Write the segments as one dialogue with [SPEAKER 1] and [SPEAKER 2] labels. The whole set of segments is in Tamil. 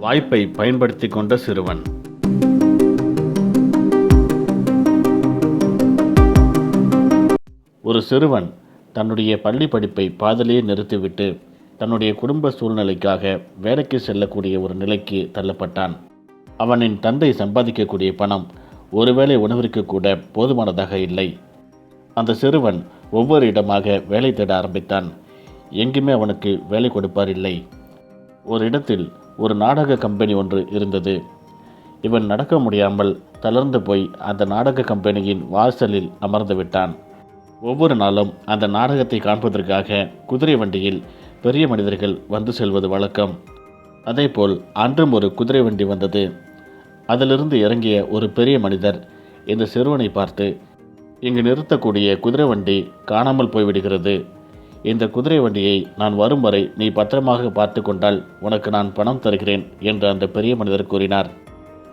[SPEAKER 1] வாய்ப்பை பயன்படுத்தி கொண்ட சிறுவன். ஒரு சிறுவன் தன்னுடைய பள்ளி படிப்பை பாதியிலேயே நிறுத்திவிட்டு தன்னுடைய குடும்ப சூழ்நிலைக்காக வேலைக்கு செல்லக்கூடிய ஒரு நிலைக்கு தள்ளப்பட்டான். அவனின் தந்தை சம்பாதிக்கக்கூடிய பணம் ஒருவேளை உணவிற்கு கூட போதுமானதாக இல்லை. அந்த சிறுவன் ஒவ்வொரு இடமாக வேலை தேட ஆரம்பித்தான். எங்குமே அவனுக்கு வேலை கொடுப்பார் இல்லை. ஒரு இடத்தில் ஒரு நாடக கம்பெனி ஒன்று இருந்தது. இவன் நடக்க முடியாமல் தளர்ந்து போய் அந்த நாடக கம்பெனியின் வாசலில் அமர்ந்து விட்டான். ஒவ்வொரு நாளும் அந்த நாடகத்தை காண்பதற்காக குதிரை வண்டியில் பெரிய மனிதர்கள் வந்து செல்வது வழக்கம். அதேபோல் அன்றும் ஒரு குதிரை வண்டி வந்தது. அதிலிருந்து இறங்கிய ஒரு பெரிய மனிதர் இந்த சிறுவனை பார்த்து, இங்கு நிறுத்தக்கூடிய குதிரை வண்டி காணாமல் போய்விடுகிறது. இந்த குதிரை வண்டியை நான் வரும் வரை நீ பத்திரமாக பார்த்து கொண்டால் உனக்கு நான் பணம் தருகிறேன் என்று அந்த பெரிய மனிதர் கூறினார்.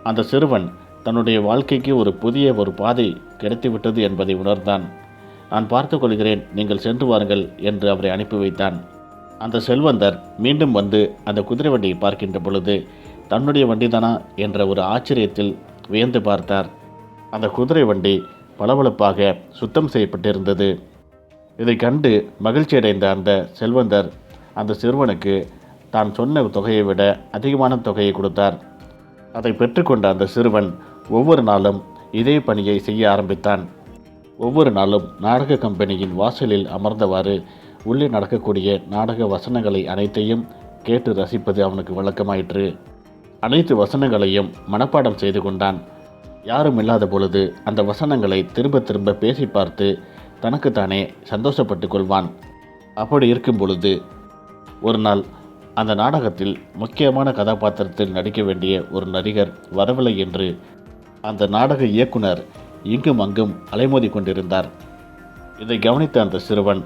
[SPEAKER 1] அந்த சிறுவன் தன்னுடைய வாழ்க்கைக்கு ஒரு புதிய பாதை கிடைத்துவிட்டது என்பதை உணர்ந்தான். நான் பார்த்து கொள்கிறேன், நீங்கள் சென்று வாருங்கள் என்று அவரை அனுப்பி வைத்தான். அந்த செல்வந்தர் மீண்டும் வந்து அந்த குதிரை வண்டியை பார்க்கின்ற பொழுது தன்னுடைய வண்டிதானா என்ற ஒரு ஆச்சரியத்தில் வியந்து பார்த்தார். அந்த குதிரை வண்டி பளபளப்பாக சுத்தம் செய்யப்பட்டிருந்தது. இதை கண்டு மகிழ்ச்சியடைந்த அந்த செல்வந்தர் அந்த சிறுவனுக்கு தான் சொன்ன தொகையை விட அதிகமான தொகையை கொடுத்தார். அதை பெற்றுக்கொண்ட அந்த சிறுவன் ஒவ்வொரு நாளும் இதே பணியை செய்ய ஆரம்பித்தான். ஒவ்வொரு நாளும் நாடக கம்பெனியின் வாசலில் அமர்ந்தவாறு உள்ளே நடக்கக்கூடிய நாடக வசனங்களை அனைத்தையும் கேட்டு ரசிப்பது அவனுக்கு வழக்கமாயிற்று. அனைத்து வசனங்களையும் மனப்பாடம் செய்து கொண்டான். யாரும் இல்லாத பொழுது அந்த வசனங்களை திரும்ப திரும்ப பேசி பார்த்து தனக்குத்தானே சந்தோஷப்பட்டு கொள்வான். அப்படி இருக்கும் பொழுது ஒரு நாள் அந்த நாடகத்தில் முக்கியமான கதாபாத்திரத்தில் நடிக்க வேண்டிய ஒரு நடிகர் வரவில்லை என்று அந்த நாடக இயக்குனர் இங்கும் அங்கும் அலைமோதி கொண்டிருந்தார். இதை கவனித்த அந்த சிறுவன்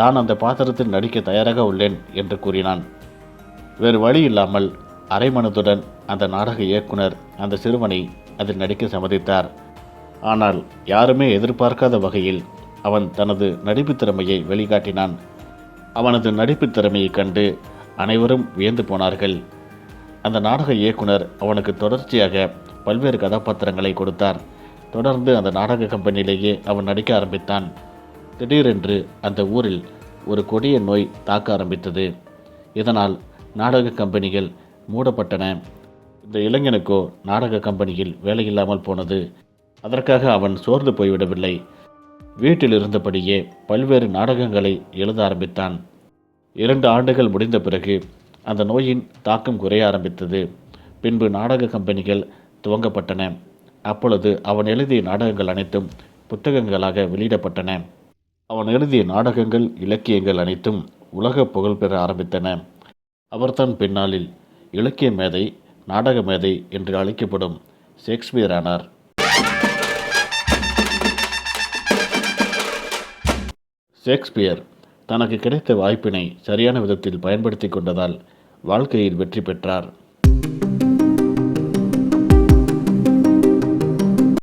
[SPEAKER 1] தான் அந்த பாத்திரத்தில் நடிக்க தயாராக உள்ளேன் என்று கூறினான். வேறு வழி இல்லாமல் அரைமனதுடன் அந்த நாடக இயக்குனர் அந்த சிறுவனை அதில் நடிக்க சம்மதித்தார். ஆனால் யாருமே எதிர்பார்க்காத வகையில் அவன் தனது நடிப்பு திறமையை வெளிக்காட்டினான். அவனது நடிப்பு திறமையை கண்டு அனைவரும் வியந்து போனார்கள். அந்த நாடக இயக்குனர் அவனுக்கு தொடர்ச்சியாக பல்வேறு கதாபாத்திரங்களை கொடுத்தார். தொடர்ந்து அந்த நாடக கம்பெனியிலேயே அவன் நடிக்க ஆரம்பித்தான். திடீரென்று அந்த ஊரில் ஒரு கொடிய நோய் தாக்க ஆரம்பித்தது. இதனால் நாடக கம்பெனிகள் மூடப்பட்டன. இந்த இளைஞனுக்கோ நாடக கம்பெனியில் வேலையில்லாமல் போனது. அதற்காக அவன் சோர்ந்து போய்விடவில்லை. வீட்டில் இருந்தபடியே பல்வேறு நாடகங்களை எழுத ஆரம்பித்தான். 2 ஆண்டுகள் முடிந்த பிறகு அந்த நோயின் தாக்கம் குறைய ஆரம்பித்தது. பின்பு நாடக கம்பெனிகள் துவங்கப்பட்டன. அப்பொழுது அவன் எழுதிய நாடகங்கள் அனைத்தும் புத்தகங்களாக வெளியிடப்பட்டன. அவன் எழுதிய நாடகங்கள், இலக்கியங்கள் அனைத்தும் உலக புகழ் பெற ஆரம்பித்தன. அவர்தான் பின்னாளில் இலக்கிய மேதை, நாடக மேதை என்று அழைக்கப்படும் ஷேக்ஸ்பியர் ஆனார். ஷேக்ஸ்பியர் தனக்கு கிடைத்த வாய்ப்பினை சரியான விதத்தில் பயன்படுத்தி கொண்டதால் வாழ்க்கையில் வெற்றி பெற்றார்.